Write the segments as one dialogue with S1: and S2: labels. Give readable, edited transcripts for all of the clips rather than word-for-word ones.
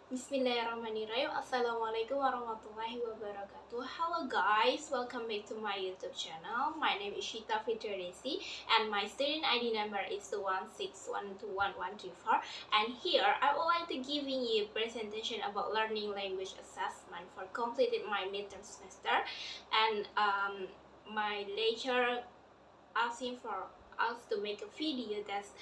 S1: Bismillahirrahmanirrahim. Assalamualaikum warahmatullahi wabarakatuh. Hello guys, welcome back to my YouTube channel. My name is Shita Fitriadesi and my student ID number is 161212134. And here I would like to giving you a presentation about learning language assessment for completed my midterm semester. And my lecturer asking for us to make a video that's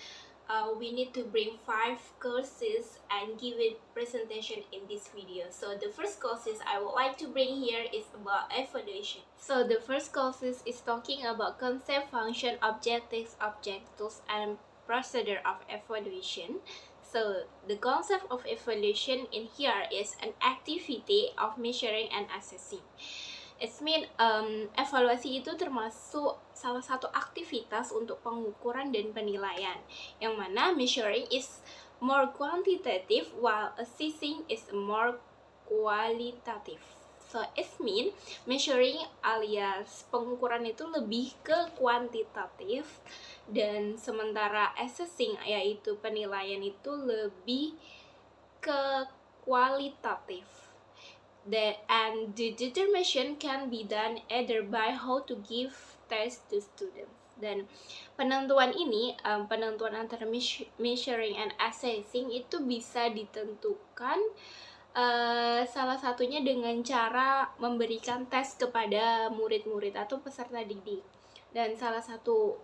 S1: we need to bring 5 courses and give a presentation in this video. So the first courses I would like to bring here is about evaluation. So the first courses is talking about concept, function, objectives, objectives, and procedure of evaluation. So the concept of evaluation in here is an activity of measuring and assessing. It means evaluasi itu termasuk salah satu aktivitas untuk pengukuran dan penilaian, yang mana measuring is more quantitative while assessing is more qualitative. So it means measuring alias pengukuran itu lebih ke kuantitatif, dan sementara assessing yaitu penilaian itu lebih ke kualitatif. And the determination can be done either by how to give test to students. Dan penentuan ini, penentuan antara measuring and assessing itu bisa ditentukan salah satunya dengan cara memberikan tes kepada murid-murid atau peserta didik. Dan salah satu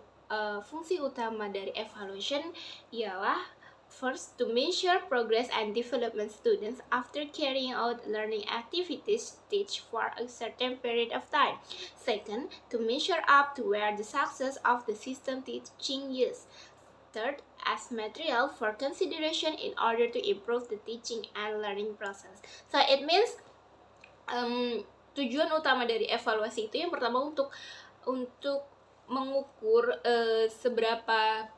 S1: fungsi utama dari evaluation ialah first, to measure progress and development students after carrying out learning activities teach for a certain period of time. Second, to measure up to where the success of the system teaching is. Third, as material for consideration in order to improve the teaching and learning process. So it means tujuan utama dari evaluasi itu yang pertama untuk mengukur seberapa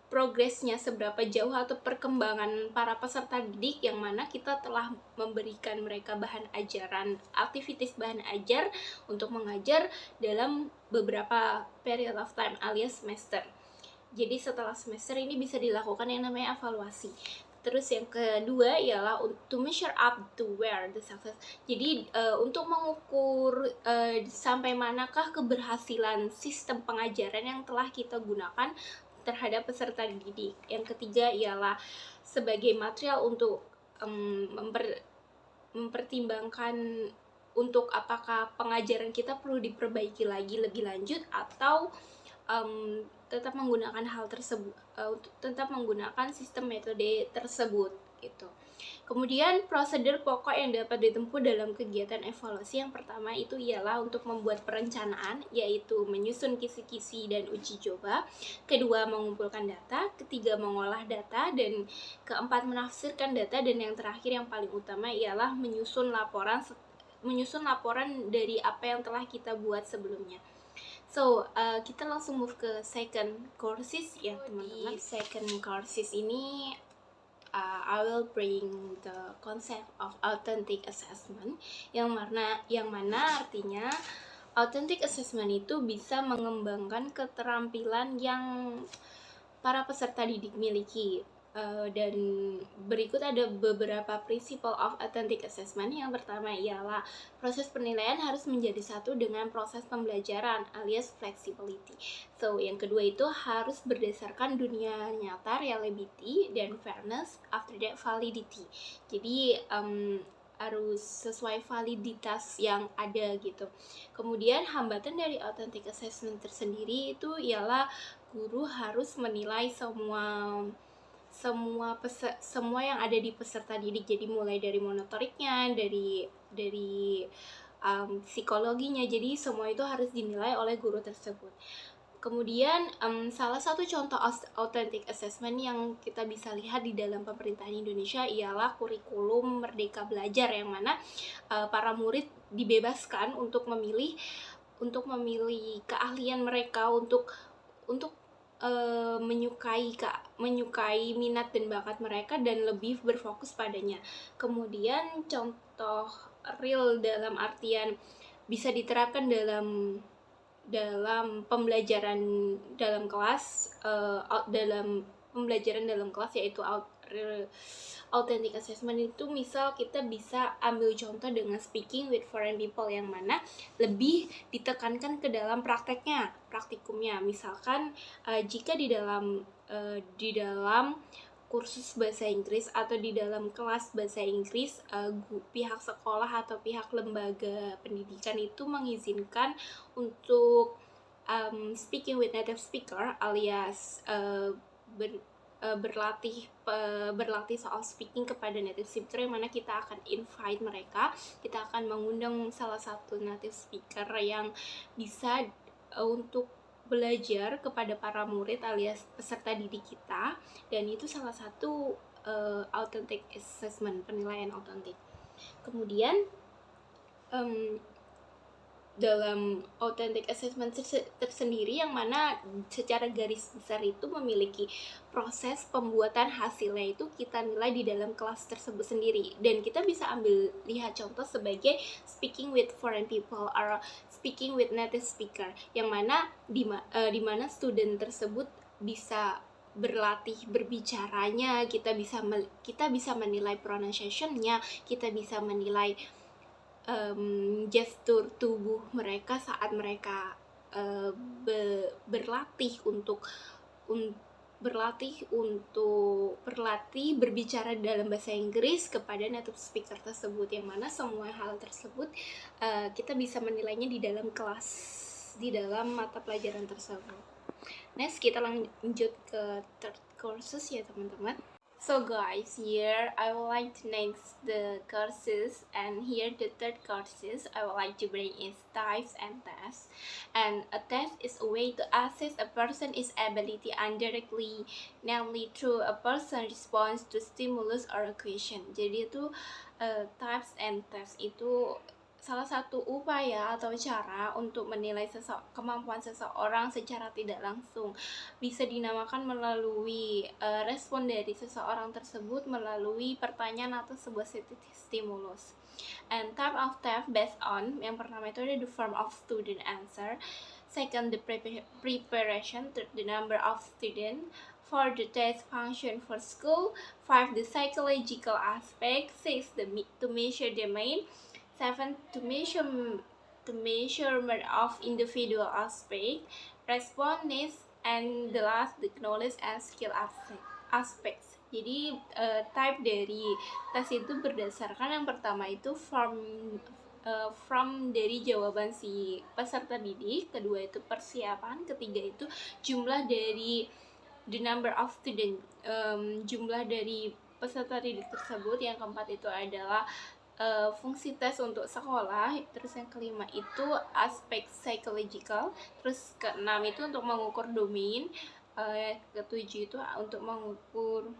S1: progresnya, seberapa jauh atau perkembangan para peserta didik, yang mana kita telah memberikan mereka bahan ajaran, aktivitas bahan ajar untuk mengajar dalam beberapa period of time alias semester. Jadi setelah semester ini bisa dilakukan yang namanya evaluasi. Terus yang kedua ialah to measure up to where the success. Jadi untuk mengukur sampai manakah keberhasilan sistem pengajaran yang telah kita gunakan terhadap peserta didik. Yang ketiga ialah sebagai material untuk mempertimbangkan untuk apakah pengajaran kita perlu diperbaiki lagi lebih lanjut atau tetap menggunakan hal tersebut, tetap menggunakan sistem metode tersebut gitu. Kemudian prosedur pokok yang dapat ditempuh dalam kegiatan evaluasi yang pertama itu ialah untuk membuat perencanaan, yaitu menyusun kisi-kisi dan uji coba. Kedua, mengumpulkan data. Ketiga, mengolah data. Dan keempat, menafsirkan data. Dan yang terakhir yang paling utama ialah menyusun laporan dari apa yang telah kita buat sebelumnya. So, kita langsung move ke second courses ya teman-teman. Di second courses ini I will bring the concept of authentic assessment, yang mana artinya authentic assessment itu bisa mengembangkan keterampilan yang para peserta didik miliki. Dan berikut ada beberapa principle of authentic assessment. Yang pertama ialah proses penilaian harus menjadi satu dengan proses pembelajaran alias flexibility. So yang kedua itu harus berdasarkan dunia nyata, reliability, dan fairness, after that validity. Jadi harus sesuai validitas yang ada gitu. Kemudian hambatan dari authentic assessment tersendiri itu ialah guru harus menilai semua yang ada di peserta didik. Jadi mulai dari motoriknya, dari psikologinya, jadi semua itu harus dinilai oleh guru tersebut. Kemudian salah satu contoh authentic assessment yang kita bisa lihat di dalam pemerintahan Indonesia ialah kurikulum Merdeka Belajar, yang mana para murid dibebaskan untuk memilih keahlian mereka untuk menyukai minat dan bakat mereka dan lebih berfokus padanya. Kemudian contoh real dalam artian bisa diterapkan dalam pembelajaran dalam kelas, yaitu authentic assessment itu misal kita bisa ambil contoh dengan speaking with foreign people yang mana lebih ditekankan ke dalam praktikumnya. Misalkan jika di dalam kursus bahasa Inggris atau di dalam kelas bahasa Inggris, pihak sekolah atau pihak lembaga pendidikan itu mengizinkan untuk speaking with native speaker alias berlatih soal speaking kepada native speaker, yang mana kita akan invite mereka, kita akan mengundang salah satu native speaker yang bisa untuk belajar kepada para murid alias peserta didik kita, dan itu salah satu authentic assessment, penilaian autentik. Kemudian dalam authentic assessment tersendiri yang mana secara garis besar itu memiliki proses pembuatan hasilnya itu kita nilai di dalam kelas tersebut sendiri, dan kita bisa ambil lihat contoh sebagai speaking with foreign people or speaking with native speaker, yang mana di mana student tersebut bisa berlatih berbicaranya, kita bisa menilai pronunciation-nya, kita bisa menilai gestur tubuh mereka saat mereka berlatih berbicara dalam bahasa Inggris kepada native speaker tersebut, yang mana semua hal tersebut kita bisa menilainya di dalam kelas, di dalam mata pelajaran tersebut. Next, kita lanjut ke third courses ya teman-teman. So guys, here I would like to next the courses, and here the third courses I would like to bring is types and tests. And a test is a way to assess a person's ability indirectly, namely through a person's response to stimulus or a question. Jadi itu types and tests itu salah satu upaya atau cara untuk menilai kemampuan seseorang secara tidak langsung. Bisa dinamakan melalui respon dari seseorang tersebut melalui pertanyaan atau sebuah stimulus. And type of test based on, yang pertama itu ada the form of student answer, second the preparation, third the number of student, 4 the test function for school, 5 the psychological aspect, 6 to measure the domain, 7 to measurement of individual aspect, response, and the last the knowledge and skill aspects. Jadi type dari tes itu berdasarkan yang pertama itu from dari jawaban si peserta didik, kedua itu persiapan, ketiga itu jumlah dari the number of student, jumlah dari peserta didik tersebut, yang keempat itu adalah fungsi tes untuk sekolah, terus yang kelima itu aspek psychological, terus keenam itu untuk mengukur domain, ketujuh itu untuk mengukur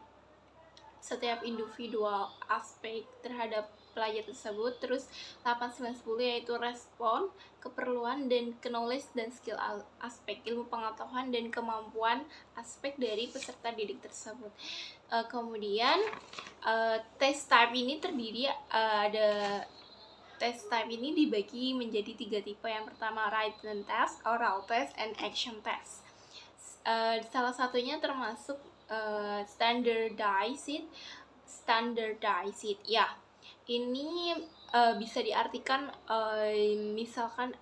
S1: setiap individual aspek terhadap pelajar tersebut, terus 8, 9, 10 yaitu respon, keperluan, dan knowledge dan skill aspek, ilmu pengetahuan dan kemampuan aspek dari peserta didik tersebut. Kemudian test type ini ada test type ini dibagi menjadi 3 tipe. Yang pertama written test, oral test, and action test. Salah satunya termasuk standardized. Ya, ini bisa diartikan misalkan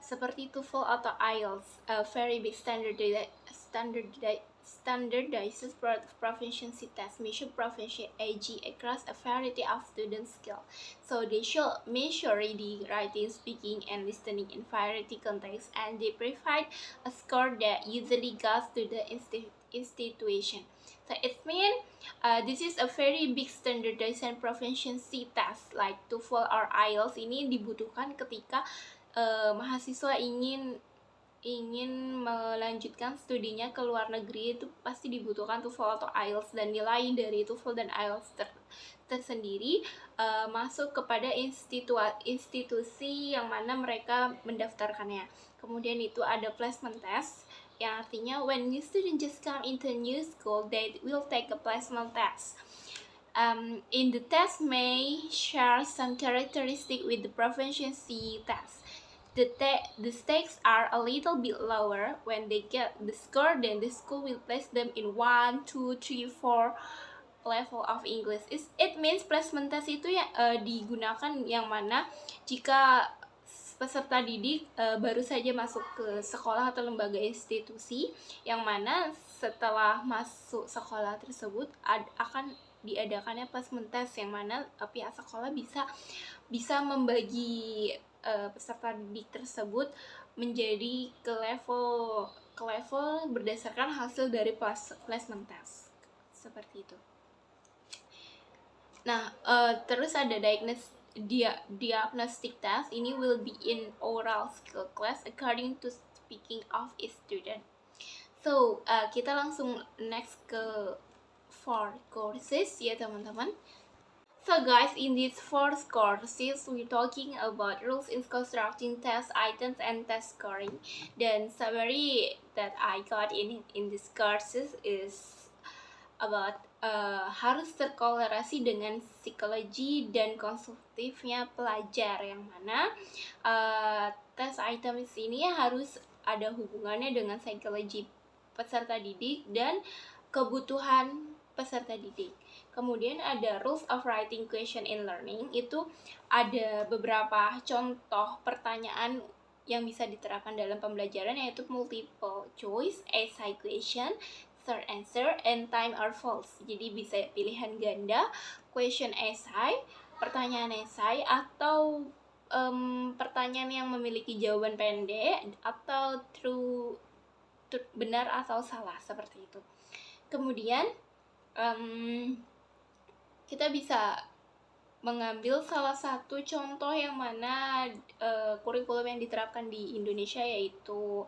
S1: seperti TOEFL atau IELTS, very big standardized proficiency test measure proficiency across a variety of student skills. So they should measure reading, writing, speaking, and listening in variety contexts, and they provide a score that usually goes to the institution. So it means this is a very big standardized proficiency test like TOEFL or IELTS. Ini dibutuhkan ketika mahasiswa ingin melanjutkan studinya ke luar negeri, itu pasti dibutuhkan TOEFL atau IELTS, dan nilai dari TOEFL dan IELTS tersendiri masuk kepada institusi yang mana mereka mendaftarkannya. Kemudian itu ada placement test, yang artinya when new students just come into a new school, they will take a placement test. In the test may share some characteristic with the proficiency test. the stakes are a little bit lower. When they get the score, then the school will place them in 1, 2, 3, 4 level of English. It means placement test itu ya digunakan yang mana jika peserta didik baru saja masuk ke sekolah atau lembaga institusi, yang mana setelah masuk sekolah tersebut akan diadakannya placement test, yang mana pihak sekolah bisa membagi peserta didik tersebut menjadi ke level berdasarkan hasil dari placement test, seperti itu. Nah, terus ada diagnostic test. Ini will be in oral skill class according to speaking of a student. So, kita langsung next ke 4 courses ya teman-teman. So guys, in these 4 courses, we're talking about rules in constructing test items and test scoring. Then summary that I got in these courses is about harus terkolerasi dengan psikologi dan konstruktifnya pelajar, yang mana test items ini harus ada hubungannya dengan psikologi peserta didik dan kebutuhan peserta didik. Kemudian ada rules of writing question in learning, itu ada beberapa contoh pertanyaan yang bisa diterapkan dalam pembelajaran, yaitu multiple choice, essay question, short answer, and time or false. Jadi bisa pilihan ganda, question essay, pertanyaan essay, atau pertanyaan yang memiliki jawaban pendek, atau true benar atau salah, seperti itu. Kemudian kita bisa mengambil salah satu contoh yang mana kurikulum yang diterapkan di Indonesia, yaitu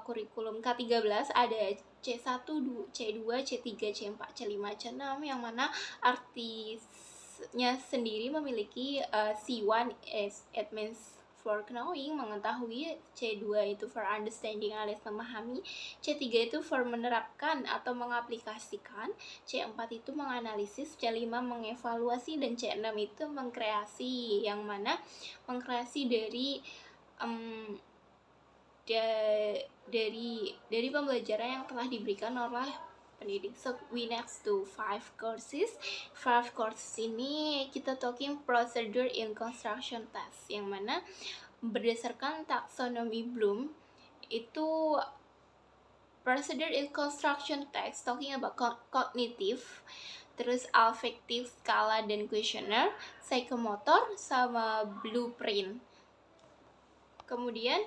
S1: kurikulum K13. Ada C1, C2, C3, C4, C5, C6, yang mana artinya sendiri memiliki C1 it means for knowing, mengetahui, C2 itu for understanding alias memahami, C3 itu for menerapkan atau mengaplikasikan, C4 itu menganalisis, C5 mengevaluasi, dan C6 itu mengkreasi, yang mana mengkreasi dari pembelajaran yang telah diberikan oleh pendidik. So we next to 5 courses. 5 courses ini kita talking procedure in construction test, yang mana berdasarkan taksonomi Bloom itu procedure in construction test talking about cognitive, terus affective, skala, dan questionnaire, psychomotor, sama blueprint. Kemudian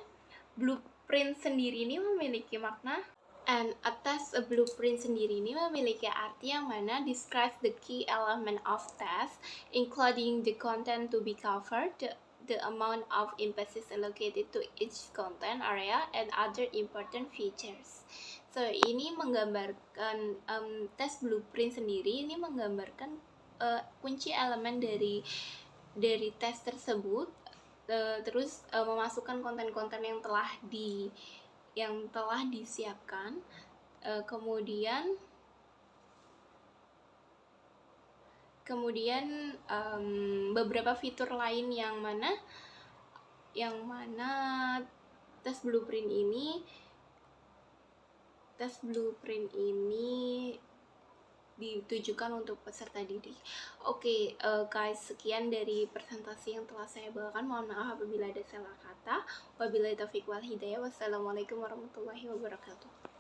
S1: blueprint sendiri ini memiliki makna, and a test blueprint sendiri ini memiliki arti yang mana describes the key element of test, including the content to be covered, the amount of emphasis allocated to each content area, and other important features. So ini menggambarkan tes blueprint sendiri ini menggambarkan kunci elemen dari tes tersebut, terus memasukkan konten-konten yang telah disiapkan, kemudian beberapa fitur lain yang mana tes blueprint ini ditujukan untuk peserta didik. Oke, guys, sekian dari presentasi yang telah saya bawakan. Mohon maaf apabila ada salah kata. Wabillahi taufiq wal hidayah. Wassalamualaikum warahmatullahi wabarakatuh.